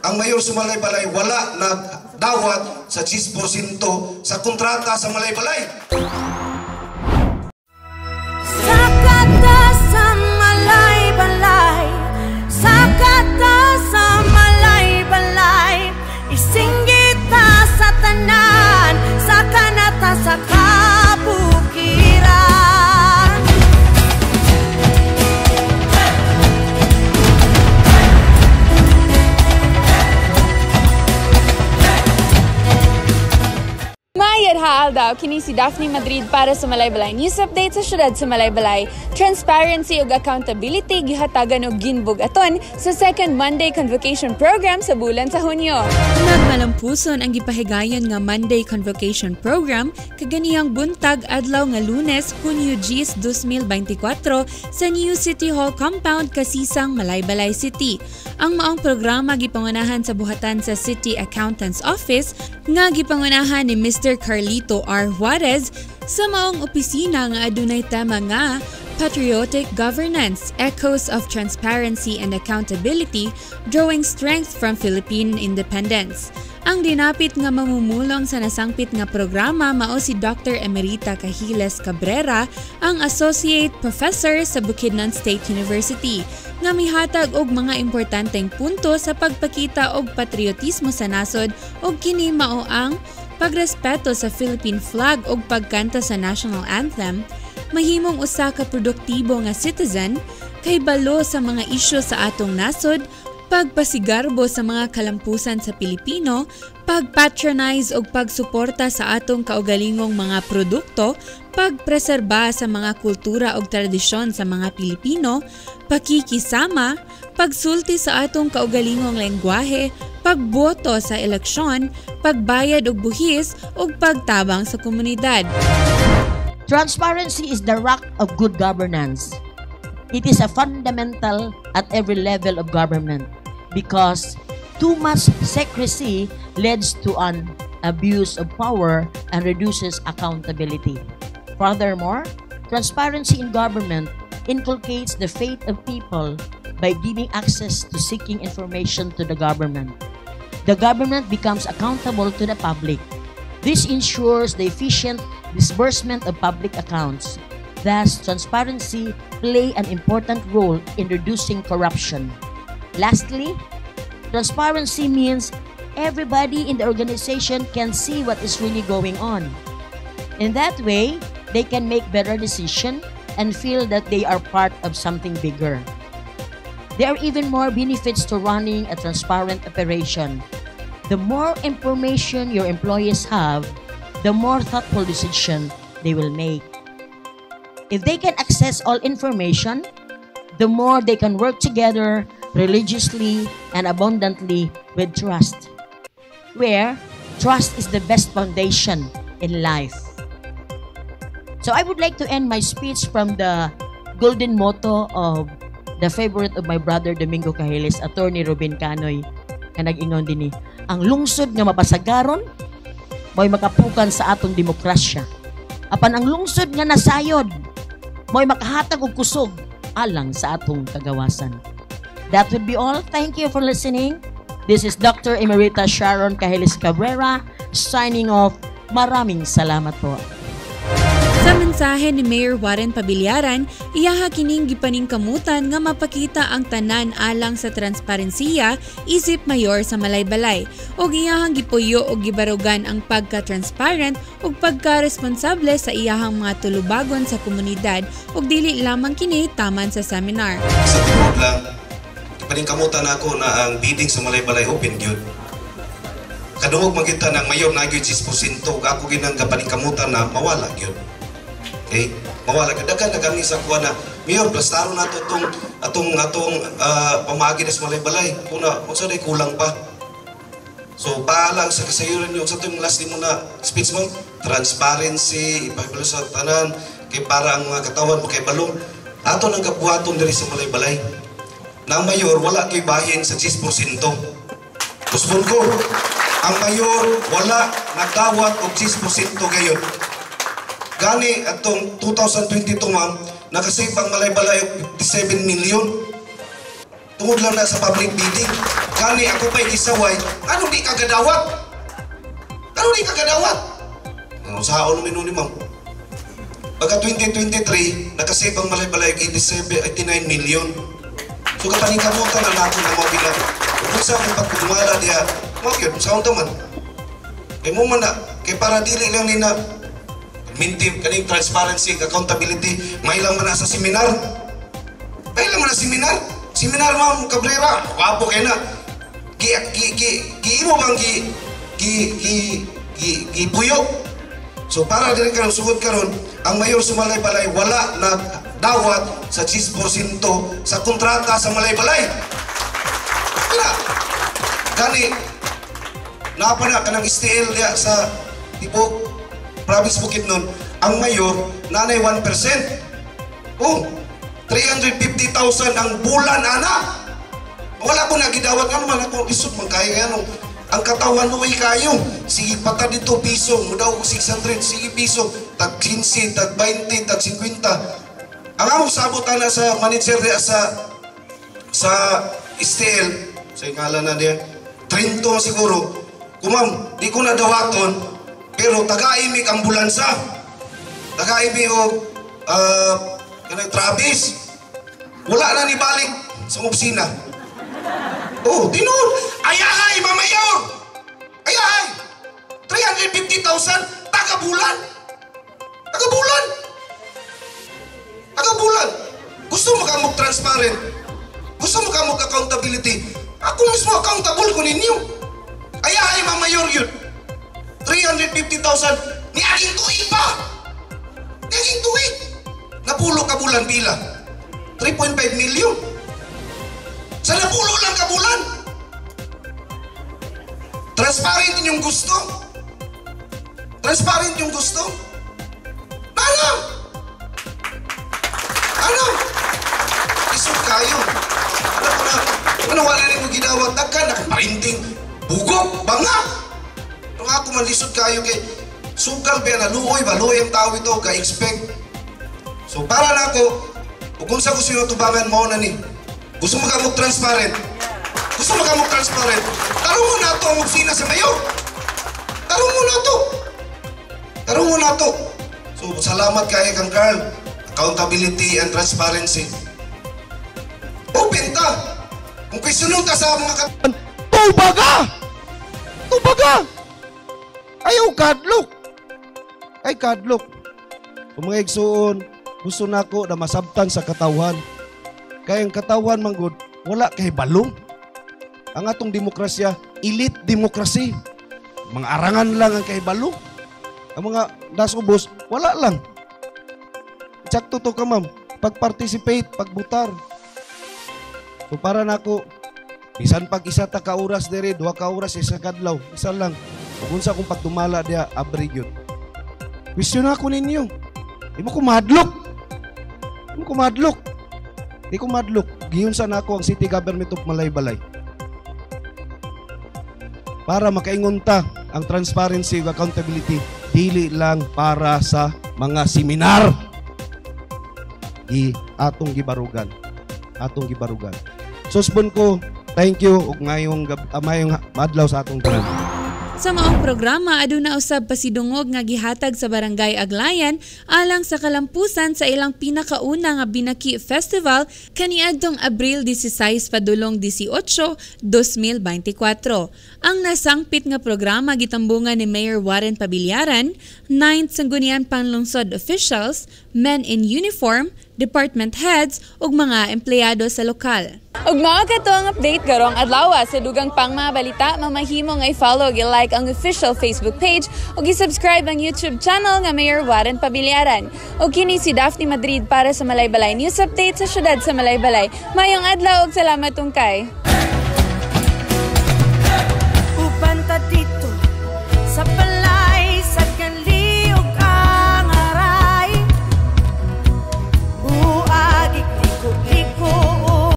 ang mayor sa Malaybalay wala nagdawat sa 10% sa kontrata sa Malaybalay. Sakata sa Malaybalay, sakata sa Malaybalay, isinggita sa tanan, sa kanata sa kabukiran. Mayad haal daw kini si Daphne Madrid para sa Malaybalay News Update sa syudad sa Malaybalay. Transparency ug accountability gihatagan og ginbugaton sa second Monday Convocation Program sa bulan sa Hunyo. Nagmalampuson ang gipahigayon nga Monday Convocation Program kaganihang buntag adlaw nga Lunes, Hunyo 10, 2024 sa New City Hall Compound kasisang Malaybalay City. Ang maong programa gipangunahan sa buhatan sa City Accountant's Office nga gipangunahan ni Mr. Carlito R. Juarez sa maong opisina nga adunay tema nga Patriotic Governance, Echoes of Transparency and Accountability, Drawing Strength from Philippine Independence. Ang dinapit nga mamumulong sa nasangpit nga programa mao si Dr. Emerita Cahiles Cabrera, ang Associate Professor sa Bukidnon State University, nga mihatag og mga importanteng punto sa pagpakita og patriotismo sa nasod og kini mao ang pagrespeto sa Philippine flag ug pagkanta sa national anthem, mahimong usa ka produktibo nga citizen, kahibalo sa mga isyu sa atong nasod, pagpasigarbo sa mga kalampusan sa Pilipino, pagpatronize ug pagsuporta sa atong kaugalingong mga produkto, pagpreserba sa mga kultura ug tradisyon sa mga Pilipino, pakikisama, pagsulti sa atong kaugalingong lengguwahe, pagboto sa eleksyon, pagbayad og buhis ug pagtabang sa komunidad. Transparency is the rock of good governance. It is a fundamental at every level of government because too much secrecy leads to an abuse of power and reduces accountability. Furthermore, transparency in government inculcates the faith of people by giving access to seeking information to the government. The government becomes accountable to the public. This ensures the efficient disbursement of public accounts. Thus, transparency plays an important role in reducing corruption. Lastly, transparency means everybody in the organization can see what is really going on. In that way, they can make better decisions and feel that they are part of something bigger. There are even more benefits to running a transparent operation. The more information your employees have, the more thoughtful decision they will make. If they can access all information, the more they can work together religiously and abundantly with trust, where trust is the best foundation in life. So I would like to end my speech from the golden motto of the favorite of my brother Domingo Cahiles, Attorney Ruben Canoy, na nag-ingon din ang lungsod nga mapasagaron mo'y makapukan sa atong demokrasya. Apan ang lungsod nga nasayod mo'y makahatag og kusog alang sa atong kagawasan. That would be all. Thank you for listening. This is Dr. Emerita Sharon Cahiles Cabrera signing off. Maraming salamat po. Sa mensahe ni Mayor Warren Pabilyaran, iyaha kining gipaningkamutan nga mapakita ang tanan alang sa transparensiya isip mayor sa Malaybalay ug iyahang gipuyo og gibarugan ang pagka-transparent ug pagka-responsable sa iyahang mga tulubagon sa komunidad ug dili lamang kini taman sa seminar. Sa tungod lang, paningkamutan ako na ang bidding sa Malaybalay open gyud. Kadungog magkita ng mayor na gyud 10% ug ako ginang paningkamutan na mawala gyud. Okay? Mawala kadagan nagami sa kuha na mayor plastaro nato atong pamagi sa Malaybalay kuna unsa day kulang pa. So paalang sa kasayuran yung sa itong last mo na speech mo, transparency, ipahibalo sa tanan, kay para ang mga katawan mo kay balong ato nang kabuhaton diri sa Malaybalay. Nang mayor wala kay bahin sa 10%. Kusbon ko, ang mayor wala nagdawat og 10% gayon. Gani atong 2022 ma'am, nakasave ang Malaybalay 57 million. Tungod lang na sa public bidding. Gani ako pa'y gisaway, ano di kagadawat? Ano di kagadawat? Saan naman ni ma'am? Pagka 2023, nakasave ang Malaybalay 89 million. So kapaningkamutan na natin na mga bilang. Kung sa akong pagkumala diya, mga yun, saan naman? Kaya mo man na, kaya para dili lang ni na maintain kaning transparency, accountability, may lang man na sa seminar. May lang man na seminar. Seminar ma'am Cabrera, wapo kayo na. Giimo bang gipuyo? So para din ka sugod karon, ang mayor sa Malaybalay wala na dawat sa 10% sa kontrata sa Malaybalay. Kaya, gani, napana ka ng STL diya sa Tibok, Province Bukidnon, ang mayor, nanay 1%. Oh, 350,000 ang bulan, ana. Wala ko nagidawat, ano man ako, isot man kaya ano. Ang katawan mo ay kayo. Sige pata dito, piso. Mudaw ko 600, sige piso. Tag 15, tag 20, tag 50. Ang among sabot na sa manager diya sa STL, sa ingala na diya, Trinto siguro. Kumam, di ko na dawaton, pero taga-imig ambulansa. Taga-imig o kanang Travis. Wala na ni balik sa opisina. Oh, tinuod. Ayahay, mamayor! Ayahay! 350,000 taga-bulan. Taga-bulan. Taga-bulan. Gusto mo ka mag-transparent? Gusto mo ka mag-accountability? Ako mismo accountable ko ninyo. Ayahay, mamayor yun. 350,000 ni aging tuig pa. Ni aging tuig. Napulo ka bulan pila. 3.5 million. Sa napulo lang ka bulan. Transparent yung gusto. Transparent yung gusto. Ano? Ano? Isog kayo. Ano wala rin mo ginawat na ka, nakaparinting bugok, banga. Nung ako malisod kayo kay sugal ba na luoy ba? Luoy ang tao ito, ka-expect. So para na ako, kung sa gusto nyo tubangan mo na ni, gusto mo ka mag-transparent. Gusto mo ka mag-transparent. Tarong mo na ito ang opisina sa mayor. Tarong mo na ito. Tarong mo na ito. So salamat kay kang Carl. Accountability and transparency. Open ta. Kung questionon ka sa mga Tubaga! Tubaga! Ayaw kadlok! Ay kadlok. Kung mga igsuon, gusto na ako na masabtan sa katawan. Kaya ang katawan manggod, wala kay balong. Ang atong demokrasya, elite demokrasi. Mga arangan lang ang kay balong. Ang mga dasubos, wala lang. Tsakto to ka ma'am, pag-participate, pagbutar. So para na ako, bisan pag isa ta ka oras dere, 2 ka oras isa kadlaw, isa lang. Kung sa akong pagtumala diya, abre yun. Question ako ninyo. Di mo ko madlok. Di mo ko madlok. Di ko madlok. Giyunsan ako ang City Government of Malaybalay. Para makaingon ta ang transparency ug accountability, dili lang para sa mga seminar. Atong gibarugan. Atong gibarugan. Suspon ko, thank you ug ngayong adlaw sa atong tanan. Sa maong programa, aduna usab pasidungog nga gihatag sa Barangay Aglayan alang sa kalampusan sa ilang pinakauna nga Binaki Festival kaniadtong Abril 16 padulong 18, 2024. Ang nasangpit nga programa gitambungan ni Mayor Warren Pabilyaran, 9th Sangguniang Panlungsod officials, men in uniform, department heads ug mga empleyado sa lokal. Ug mao kato ang update karong adlaw sa dugang pang mga balita, mamahimo nga i-follow ug i-like ang official Facebook page ug i-subscribe ang YouTube channel nga Mayor Warren Pabilyaran. Ug kini si Daphne Madrid para sa Malaybalay News Update sa syudad sa Malaybalay. Mayong adlaw ug salamat tungkay.